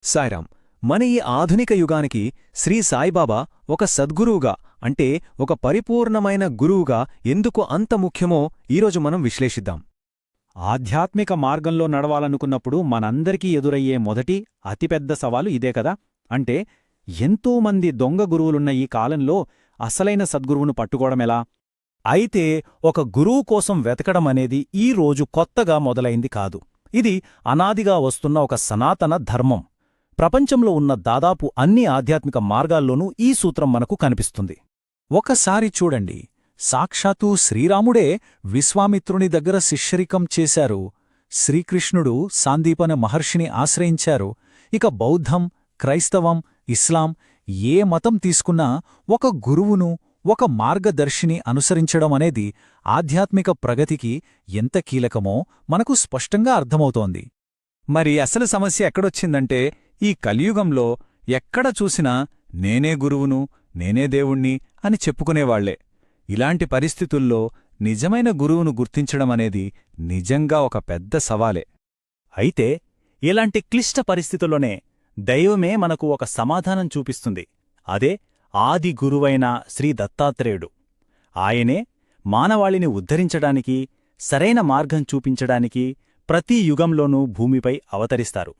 సాయిరాం. మన ఈ ఆధునిక యుగానికి శ్రీ సాయిబాబా ఒక సద్గురువుగా అంటే ఒక పరిపూర్ణమైన గురువుగా ఎందుకు అంత ముఖ్యమో ఈరోజు మనం విశ్లేషిద్దాం. ఆధ్యాత్మిక మార్గంలో నడవాలనుకున్నప్పుడు మనందరికీ ఎదురయ్యే మొదటి అతిపెద్ద సవాలు ఇదే కదా. అంటే ఎంతోమంది దొంగ గురువులున్న ఈ కాలంలో అసలైన సద్గురువును పట్టుకోవడమెలా? అయితే ఒక గురువు కోసం వెతకడమనేది ఈ రోజు కొత్తగా మొదలైంది కాదు. ఇది అనాదిగా వస్తున్న ఒక సనాతన ధర్మం. ప్రపంచంలో ఉన్న దాదాపు అన్ని ఆధ్యాత్మిక మార్గాల్లోనూ ఈ సూత్రం మనకు కనిపిస్తుంది. ఒకసారి చూడండి, సాక్షాత్తూ శ్రీరాముడే విశ్వామిత్రుని దగ్గర శిష్యరికం చేశారు. శ్రీకృష్ణుడు సాందీపన మహర్షిని ఆశ్రయించారు. ఇక బౌద్ధం, క్రైస్తవం, ఇస్లాం ఏ మతం తీసుకున్నా ఒక గురువును, ఒక మార్గదర్శిని అనుసరించడం అనేది ఆధ్యాత్మిక ప్రగతికి ఎంత కీలకమో మనకు స్పష్టంగా అర్థమవుతోంది. మరి అసలు సమస్య ఎక్కడొచ్చిందంటే, ఈ కలియుగంలో ఎక్కడ చూసినా నేనే గురువును, నేనే దేవుణ్ణి అని చెప్పుకునేవాళ్లే. ఇలాంటి పరిస్థితుల్లో నిజమైన గురువును గుర్తించడమనేది నిజంగా ఒక పెద్ద సవాలే. అయితే ఇలాంటి క్లిష్ట పరిస్థితుల్లోనే దైవమే మనకు ఒక సమాధానం చూపిస్తుంది. అదే ఆది గురువైన శ్రీ దత్తాత్రేయుడు. ఆయనే మానవాళిని ఉద్ధరించడానికి, సరైన మార్గం చూపించడానికి ప్రతి యుగంలోనూ భూమిపై అవతరిస్తారు.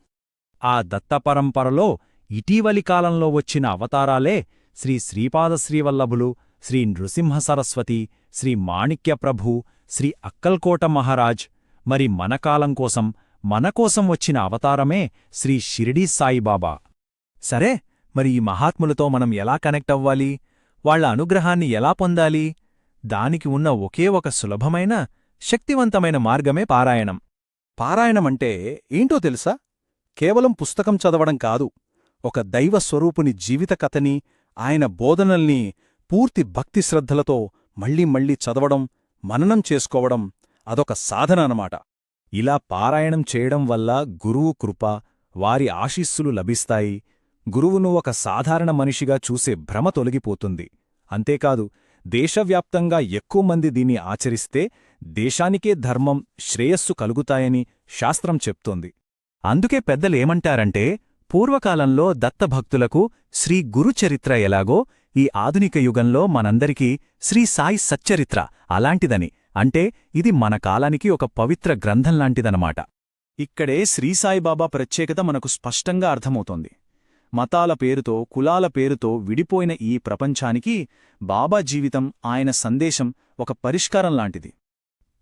ఆ దత్తపరంపరలో ఇటీవలి కాలంలో వచ్చిన అవతారాలే శ్రీ శ్రీపాదశ్రీవల్లభులు, శ్రీ నృసింహసరస్వతి, శ్రీ మాణిక్యప్రభు, శ్రీ అక్కల్కోట మహారాజ్. మరి మనకోసం వచ్చిన అవతారమే శ్రీ షిరిడీ సాయిబాబా. సరే, మరి ఈ మహాత్ములతో మనం ఎలా కనెక్ట్ అవ్వాలి? వాళ్ల అనుగ్రహాన్ని ఎలా పొందాలి? దానికి ఉన్న ఒకే ఒక సులభమైన, శక్తివంతమైన మార్గమే పారాయణం. పారాయణమంటే ఏంటో తెలుసా? కేవలం పుస్తకం చదవడం కాదు. ఒక దైవస్వరూపుని జీవిత కథని, ఆయన బోధనల్ని పూర్తి భక్తి శ్రద్ధలతో మళ్లీ మళ్లీ చదవడం, మననం చేసుకోవడం అదొక సాధన అన్నమాట. ఇలా పారాయణం చేయడం వల్ల గురువు కృప, వారి ఆశీస్సులు లభిస్తాయి. గురువును ఒక సాధారణ మనిషిగా చూసే భ్రమ తొలగిపోతుంది. అంతేకాదు, దేశవ్యాప్తంగా ఎక్కువ మంది దీన్ని ఆచరిస్తే దేశానికే ధర్మం, శ్రేయస్సు కలుగుతాయని శాస్త్రం చెప్తోంది. అందుకే పెద్దలేమంటారంటే, పూర్వకాలంలో దత్తభక్తులకు శ్రీ గురుచరిత్ర ఎలాగో ఈ ఆధునిక యుగంలో మనందరికీ శ్రీ సాయి సచ్చరిత్ర అలాంటిదని. అంటే ఇది మన కాలానికి ఒక పవిత్ర గ్రంథంలాంటిదనమాట. ఇక్కడే శ్రీసాయిబాబా ప్రత్యేకత మనకు స్పష్టంగా అర్థమవుతోంది. మతాల పేరుతో, కులాల పేరుతో విడిపోయిన ఈ ప్రపంచానికి బాబా జీవితం, ఆయన సందేశం ఒక పరిష్కారంలాంటిది.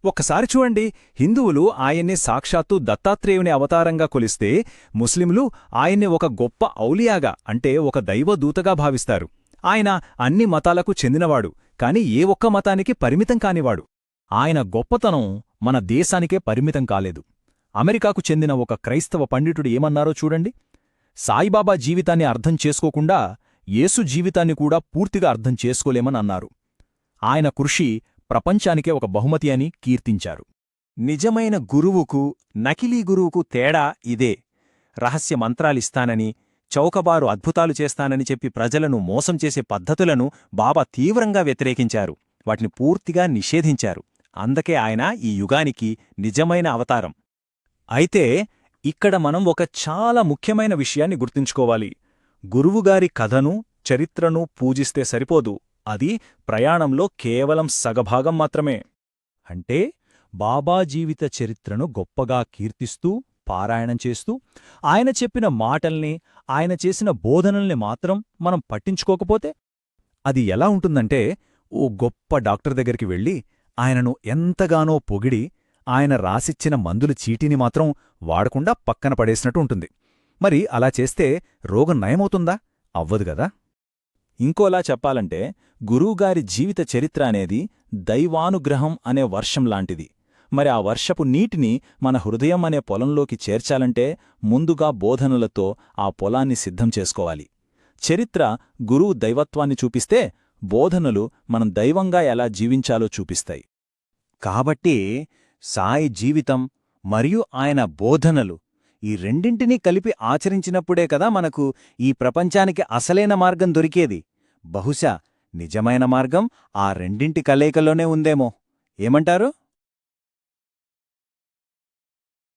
ఒక్కసారి చూడండి, హిందువులు ఆయన్నే సాక్షాత్తు దత్తాత్రేయుని అవతారంగా కొలిస్తే, ముస్లింలు ఆయన్ని ఒక గొప్ప ఔలియాగా అంటే ఒక దైవదూతగా భావిస్తారు. ఆయన అన్ని మతాలకు చెందినవాడు, కాని ఏ ఒక్క మతానికి పరిమితం కానివాడు. ఆయన గొప్పతనం మన దేశానికే పరిమితం కాలేదు. అమెరికాకు చెందిన ఒక క్రైస్తవ పండితుడు ఏమన్నారో చూడండి. సాయిబాబా జీవితాన్ని అర్థం చేసుకోకుండా యేసు జీవితాన్ని కూడా పూర్తిగా అర్థం చేసుకోలేమని అన్నారు. ఆయన కృషి ప్రపంచానికే ఒక బహుమతి అని కీర్తించారు. నిజమైన గురువుకు, నకిలీ గురువుకు తేడా ఇదే. రహస్య మంత్రాలిస్తానని, చౌకబారు అద్భుతాలు చేస్తానని చెప్పి ప్రజలను మోసం చేసే పద్ధతులను బాబా తీవ్రంగా వ్యతిరేకించారు. వాటిని పూర్తిగా నిషేధించారు. అందుకే ఆయన ఈ యుగానికి నిజమైన అవతారం. అయితే ఇక్కడ మనం ఒక చాలా ముఖ్యమైన విషయాన్ని గుర్తుంచుకోవాలి. గురువుగారి కథను, చరిత్రను పూజిస్తే సరిపోదు. అది ప్రయాణంలో కేవలం సగభాగం మాత్రమే. అంటే బాబా జీవిత చరిత్రను గొప్పగా కీర్తిస్తూ, పారాయణం చేస్తూ, ఆయన చెప్పిన మాటల్ని, ఆయన చేసిన బోధనల్ని మాత్రం మనం పట్టించుకోకపోతే అది ఎలా ఉంటుందంటే, ఓ గొప్ప డాక్టర్ దగ్గరికి వెళ్ళి ఆయనను ఎంతగానో పొగిడి ఆయన రాసిచ్చిన మందుల చీటీని మాత్రం వాడకుండా పక్కన పడేసినట్టు ఉంటుంది. మరి అలా చేస్తే రోగం నయమవుతుందా? అవ్వదు గదా. ఇంకోలా చెప్పాలంటే, గురువుగారి జీవిత చరిత్ర అనేది దైవానుగ్రహం అనే వర్షం లాంటిది. మరి ఆ వర్షపు నీటిని మన హృదయం అనే పొలంలోకి చేర్చాలంటే ముందుగా బోధనలతో ఆ పొలాన్ని సిద్ధం చేసుకోవాలి. చరిత్ర గురువు దైవత్వాన్ని చూపిస్తే, బోధనలు మనం దైవంగా ఎలా జీవించాలో చూపిస్తాయి. కాబట్టి సాయి జీవితం మరియు ఆయన బోధనలు ఈ రెండింటినీ కలిపి ఆచరించినప్పుడే కదా మనకు ఈ ప్రపంచానికి అసలైన మార్గం దొరికేది. బహుశా నిజమైన మార్గం ఆ రెండింటి కలయికలోనే ఉందేమో. ఏమంటారు?